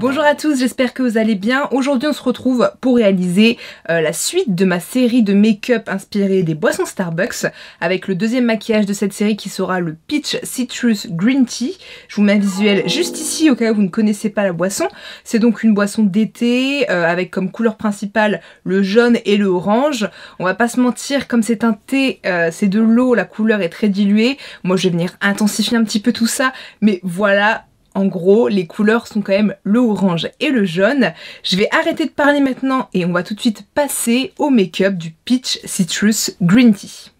Bonjour à tous, j'espère que vous allez bien. Aujourd'hui on se retrouve pour réaliser la suite de ma série de make-up inspirée des boissons Starbucks avec le deuxième maquillage de cette série qui sera le Peach Citrus Green Tea. Je vous mets un visuel juste ici au cas où vous ne connaissez pas la boisson. C'est donc une boisson d'été avec comme couleur principale le jaune et le orange. On va pas se mentir, comme c'est un thé, c'est de l'eau, la couleur est très diluée. Moi je vais venir intensifier un petit peu tout ça, mais voilà. En gros, les couleurs sont quand même le orange et le jaune. Je vais arrêter de parler maintenant et on va tout de suite passer au make-up du Peach Citrus Green Tea.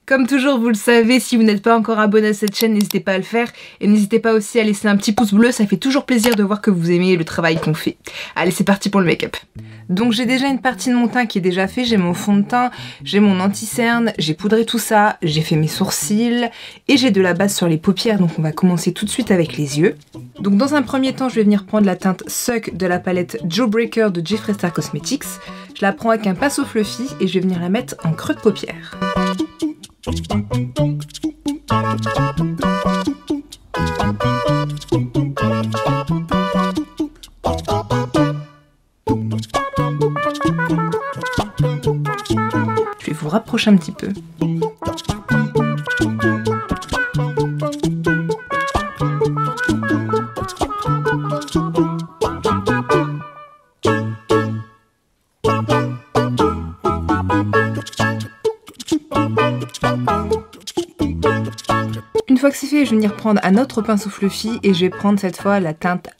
Comme toujours, vous le savez, si vous n'êtes pas encore abonné à cette chaîne, n'hésitez pas à le faire. Et n'hésitez pas aussi à laisser un petit pouce bleu, ça fait toujours plaisir de voir que vous aimez le travail qu'on fait. Allez, c'est parti pour le make-up. Donc j'ai déjà une partie de mon teint qui est déjà fait, j'ai mon fond de teint, j'ai mon anti-cerne, j'ai poudré tout ça, j'ai fait mes sourcils et j'ai de la base sur les paupières, donc on va commencer tout de suite avec les yeux. Donc dans un premier temps, je vais venir prendre la teinte Suck de la palette Jawbreaker de Jeffree Star Cosmetics. Je la prends avec un pinceau fluffy et je vais venir la mettre en creux de paupière. Je vais vous rapprocher un petit peu. Une fois que c'est fait, je vais venir prendre un autre pinceau fluffy et je vais prendre cette fois la teinte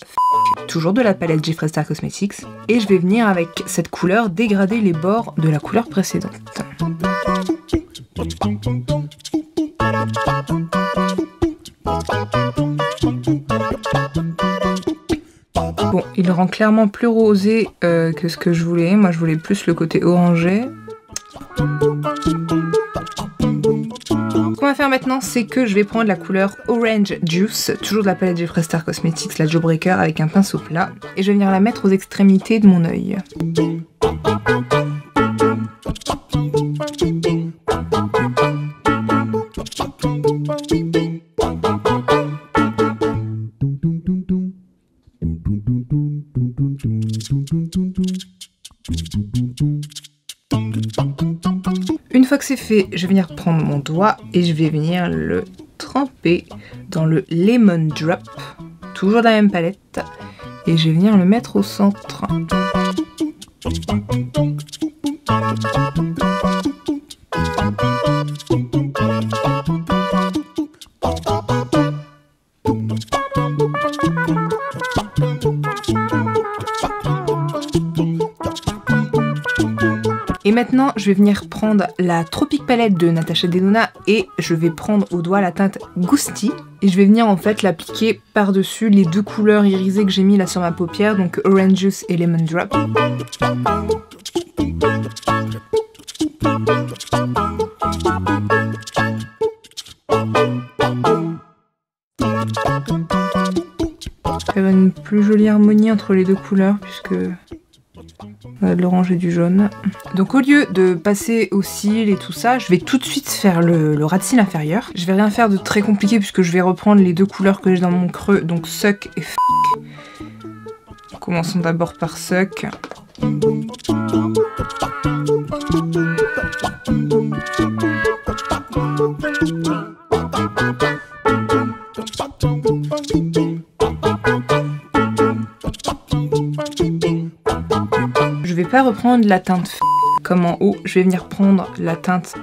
toujours de la palette Jeffree Star Cosmetics, et je vais venir avec cette couleur dégrader les bords de la couleur précédente. Bon, il rend clairement plus rosé que ce que je voulais. Moi je voulais plus le côté orangé. Ce qu'on va faire maintenant, c'est que je vais prendre la couleur Orange Juice, toujours de la palette Jeffree Star Cosmetics, la Jawbreaker, avec un pinceau plat, et je vais venir la mettre aux extrémités de mon œil. Une fois que c'est fait, je vais venir prendre mon doigt et je vais venir le tremper dans le Lemon Drop, toujours de la même palette, et je vais venir le mettre au centre. Et maintenant, je vais venir prendre la Tropic Palette de Natasha Denona et je vais prendre au doigt la teinte Ghosty. Et je vais venir en fait l'appliquer par-dessus les deux couleurs irisées que j'ai mis là sur ma paupière, donc Orange Juice et Lemon Drop. Faire une plus jolie harmonie entre les deux couleurs puisque... de l'orange et du jaune. Donc au lieu de passer aux cils et tout ça, je vais tout de suite faire le ras de cils inférieur. Je vais rien faire de très compliqué puisque je vais reprendre les deux couleurs que j'ai dans mon creux, donc Suck et F***. Commençons d'abord par Suck. Je vais pas reprendre la teinte comme en haut, je vais venir prendre la teinte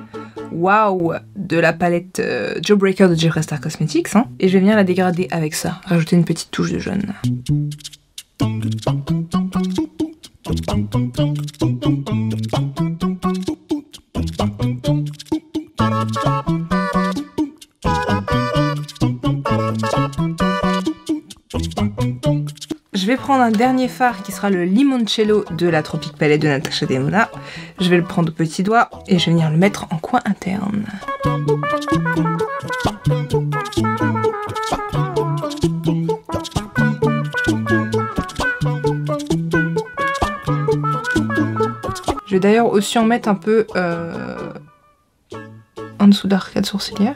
Wow de la palette Jawbreaker de Jeffree Star Cosmetics, et je vais venir la dégrader avec ça, rajouter une petite touche de jaune. Je vais prendre un dernier fard qui sera le Limoncello de la Tropic Palette de Natasha Denona. Je vais le prendre au petit doigt et je vais venir le mettre en coin interne. Je vais d'ailleurs aussi en mettre un peu en dessous d'arcade sourcilière.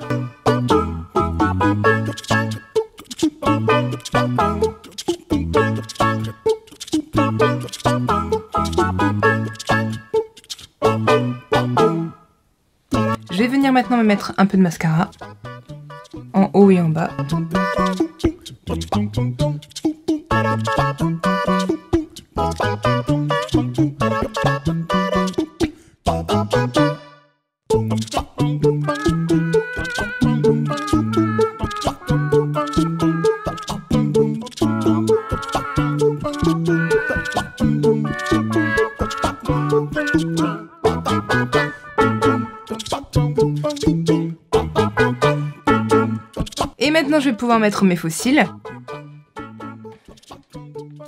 mettre un peu de mascara en haut et en bas. Et maintenant je vais pouvoir mettre mes faux cils.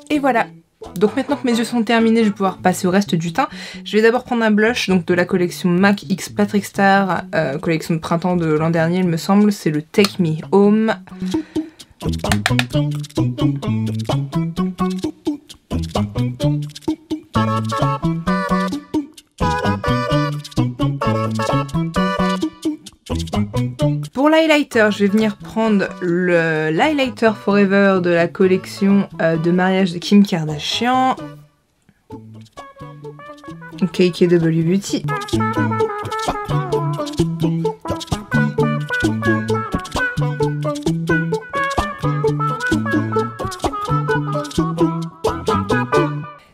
Et voilà. Donc maintenant que mes yeux sont terminés, je vais pouvoir passer au reste du teint. Je vais d'abord prendre un blush donc de la collection MAC X Patrick Star, collection de printemps de l'an dernier il me semble, c'est le Take Me Home. Pour l'highlighter, je vais venir prendre l'highlighter Forever de la collection de mariage de Kim Kardashian. KKW Beauty.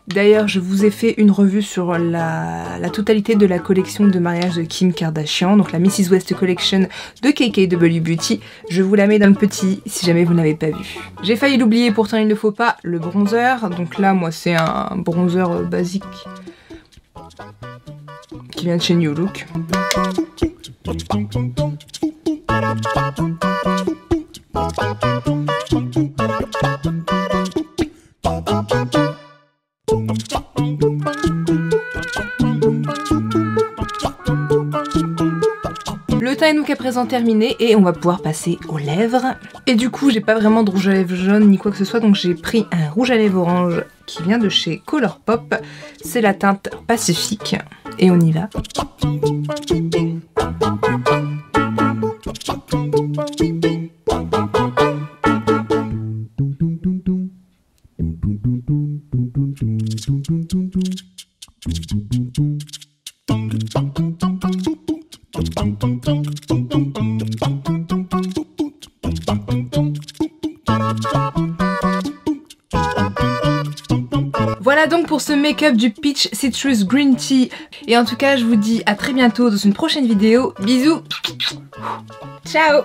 D'ailleurs, je vous ai fait une revue sur la totalité de la collection de mariage de Kim Kardashian, donc la Mrs. West Collection de KKW Beauty. Je vous la mets dans le petit si jamais vous ne l'avez pas vu. J'ai failli l'oublier, pourtant il ne faut pas, le bronzer. Donc là, moi, c'est un bronzer basique qui vient de chez New Look. Le teint est donc à présent terminé et on va pouvoir passer aux lèvres. Et du coup, j'ai pas vraiment de rouge à lèvres jaune ni quoi que ce soit, donc j'ai pris un rouge à lèvres orange qui vient de chez Colourpop. C'est la teinte Pacifique et on y va. Voilà donc pour ce make-up du Peach Citrus Green Tea. Et en tout cas, je vous dis à très bientôt dans une prochaine vidéo. Bisous. Ciao.